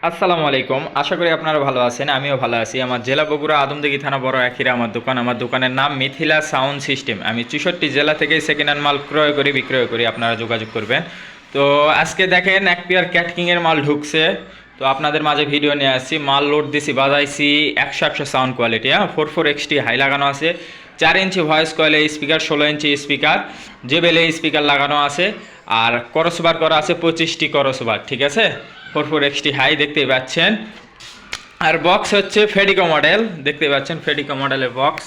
আসসালামু আলাইকুম। আশা করি আপনারা ভালো আছেন, আমিও ভালো আছি। আমার জেলা বগুড়া আদমদীঘি থানা বড় আখিরা আমার দোকানের নাম মিথিলা সাউন্ড সিস্টেম। আমি 64 জেলা থেকে সেকেন্ড হ্যান্ড মাল ক্রয় করি বিক্রয় করি, আপনারা যোগাযোগ করবেন। তো আজকে দেখেন এক পেয়ার ক্যাটকিংয়ের মাল ঢুকছে, তো আপনাদের মাঝে ভিডিও নিয়ে আসছি। মাল লোড দিছি, বাজাইছি 100 সাউন্ড কোয়ালিটি। 44XT হাই লাগানো আছে, 4 ইঞ্চি ভয়েস কয়েলে স্পিকার, 16 ইঞ্চি স্পিকার, জেবেলে স্পিকার লাগানো আছে, আর করসবার করা আছে 25টি করসবার, ঠিক আছে। 44XT হাই দেখতেই পাচ্ছেন। আর বক্স হচ্ছে ফেডিকো মডেল, দেখতেই পাচ্ছেন ফেডিকো মডেলের বক্স।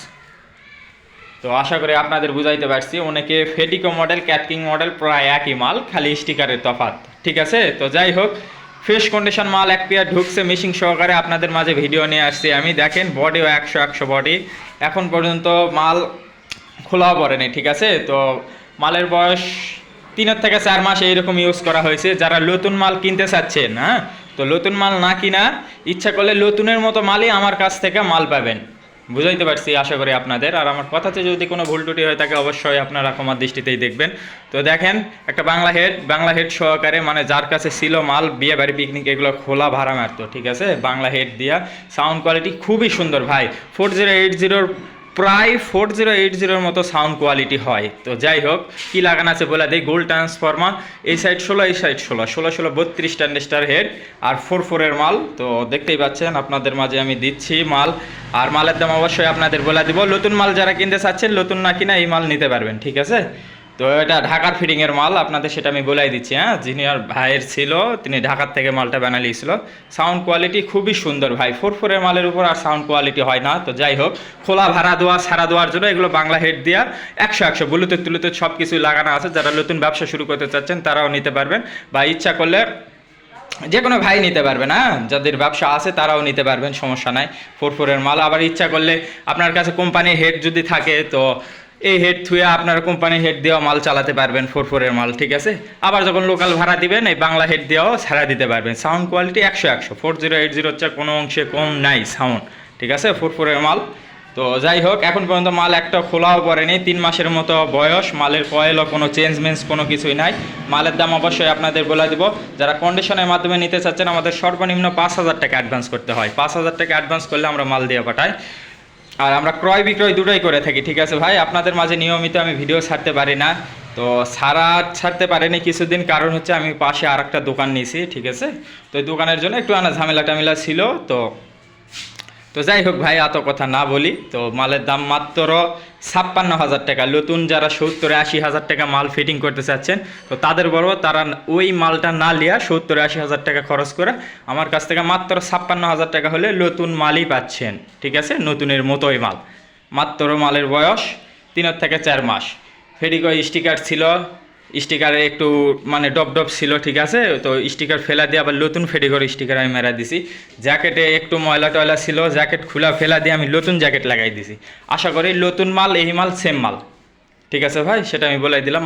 তো আশা করি আপনাদের বুঝাইতে পারছি। অনেকে ফেডিকো মডেল, ক্যাটকিং মডেল প্রায় একই মাল, খালি স্টিকারের তফাৎ, ঠিক আছে। তো যাই হোক, ফ্রেশ কন্ডিশন মাল এক পেয়ার ঢুকছে মেশিং সহকারে, আপনাদের মাঝে ভিডিও নিয়ে আসছি আমি। দেখেন বডিও 100 বডি, এখন পর্যন্ত মাল খোলাও পড়েনি, ঠিক আছে। তো মালের বয়স 3 থেকে 4 মাস এইরকম ইউজ করা হয়েছে। যারা নতুন মাল কিনতে চাচ্ছেন, হ্যাঁ, তো নতুন মাল না কিনা ইচ্ছা করলে নতুনের মতো মালই আমার কাছ থেকে মাল পাবেন। বুঝাইতে পারছি আশা করি আপনাদের। আর আমার কথাতে যদি কোনো ভুল ত্রুটি হয়ে থাকে অবশ্যই আপনারা ক্ষমার দৃষ্টিতেই দেখবেন। তো দেখেন একটা বাংলা হেড সহকারে, মানে যার কাছে ছিল মাল বিয়ে বাড়ি পিকনিক এগুলো খোলা ভাড়া মারতো, ঠিক আছে। বাংলা হেড দিয়া সাউন্ড কোয়ালিটি খুবই সুন্দর ভাই। 4080 প্রায় 4080 মতো সাউন্ড কোয়ালিটি হয়। তো যাই হোক, কি লাগানো আছে বলে দেয়। গোল্ড ট্রান্সফরমার, এই সাইড 16, এই সাইড 16 32 ট্যান্ডেস্টার হেড আর 44-এর মাল। তো দেখতেই পাচ্ছেন, আপনাদের মাঝে আমি দিচ্ছি মাল। আর মালের দাম অবশ্যই আপনাদের বলে দিব। নতুন মাল যারা কিনতে চাচ্ছেন, নতুন না কিনা এই মাল নিতে পারবেন, ঠিক আছে। তো এটা ঢাকার ফিটিংয়ের মাল, আপনাদের সেটা আমি বলাই দিচ্ছি। হ্যাঁ, যিনি আর ভাইয়ের ছিল তিনি ঢাকার থেকে মালটা বানালিয়েছিল। সাউন্ড কোয়ালিটি খুবই সুন্দর ভাই। 44-এর মালের উপর আর সাউন্ড কোয়ালিটি হয় না। তো যাই হোক, খোলা ভাড়া দেওয়া ছাড়া দেওয়ার জন্য এগুলো বাংলা হেড দেওয়া 100 ব্লুটুথ টুলুথুথ সব কিছুই লাগানো আছে। যারা নতুন ব্যবসা শুরু করতে চাচ্ছেন তারাও নিতে পারবেন, বা ইচ্ছা করলে যে কোনো ভাই নিতে পারবেন। হ্যাঁ, যাদের ব্যবসা আছে তারাও নিতে পারবেন, সমস্যা নাই। 44-এর মাল। আবার ইচ্ছা করলে আপনার কাছে কোম্পানির হেড যদি থাকে, তো এই হেড থুয়ে আপনারা কোম্পানির হেড দেওয়া মাল চালাতে পারবেন, 44-এর মাল, ঠিক আছে। আবার যখন লোকাল ভাড়া দিবেন, এই বাংলা হেড দেওয়াও ছাড়া দিতে পারবেন। সাউন্ড কোয়ালিটি 100 4080 হচ্ছে কোনো অংশে কম নাই সাউন্ড, ঠিক আছে, 44-এর মাল। তো যাই হোক, এখন পর্যন্ত মাল একটা খোলাও পড়েনি, 3 মাসের মতো বয়স। মালের কয়েলও কোনো চেঞ্জমেন্টস কোনো কিছুই নাই। মালের দাম অবশ্যই আপনাদের বলে দিব। যারা কন্ডিশনের মাধ্যমে নিতে চাচ্ছেন, আমাদের সর্বনিম্ন 5000 টাকা অ্যাডভান্স করতে হয়। 5000 টাকা অ্যাডভান্স করলে আমরা মাল দিয়ে পাঠাই। আর আমরা ক্রয় বিক্রয় দুটোই করে থাকি, ঠিক আছে ভাই। আপনাদের মাঝে নিয়মিত আমি ভিডিও ছাড়তে পারি না, তো ছাড়তে পারিনি কিছুদিন, কারণ হচ্ছে আমি পাশে আর একটা দোকান নিয়েছি, ঠিক আছে। তো এই দোকানের জন্য একটু ঝামেলা টামেলা ছিল। তো তো যাই হোক ভাই, এত কথা না বলি। তো মালের দাম মাত্র 56,000 টাকা। নতুন যারা 70-80 হাজার টাকা মাল ফিটিং করতে চাচ্ছেন, তো তাদের বড় তারা ওই মালটা না লিয়া 70-80 হাজার টাকা খরচ করে আমার কাছ থেকে মাত্র 56,000 টাকা হলে নতুন মালই পাচ্ছেন, ঠিক আছে। নতুনের মতোই মাল। মাত্র মালের বয়স 3 থেকে 4 মাস। ফেডিকো স্টিকার ছিল, স্টিকারে একটু মানে ডব ডব ছিল, ঠিক আছে। তো স্টিকার ফেলা দিয়ে আবার নতুন ফেডিকোর স্টিকার আমি মেরা দিছি। জ্যাকেটে একটু ময়লা টয়লা ছিল, জ্যাকেট খোলা ফেলা দিয়ে আমি নতুন জ্যাকেট লাগাই দিছি। আশা করি নতুন মাল, এই মাল সেম মাল, ঠিক আছে ভাই। সেটা আমি বলে দিলাম।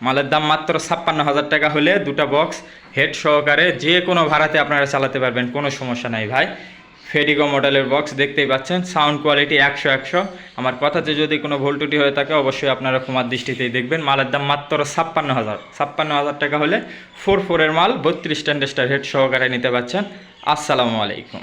মালের দাম মাত্র 56,000 টাকা হলে দুটা বক্স হেড সহকারে যে কোনো ভাড়াতে আপনারা চালাতে পারবেন, কোনো সমস্যা নাই ভাই। ফেডিকো মডেলের বক্স দেখতেই পাচ্ছেন, সাউন্ড কোয়ালিটি 100। আমার কথাতে যদি কোনো ভুল ত্রুটি হয়ে থাকে অবশ্যই আপনারা ক্ষমার দৃষ্টিতেই দেখবেন। মালের দাম মাত্র 56,000 টাকা হলে 44-এর মাল 32 ট্যান্ডেস্টার হেড সহকারে নিতে পাচ্ছেন। আসসালামু আলাইকুম।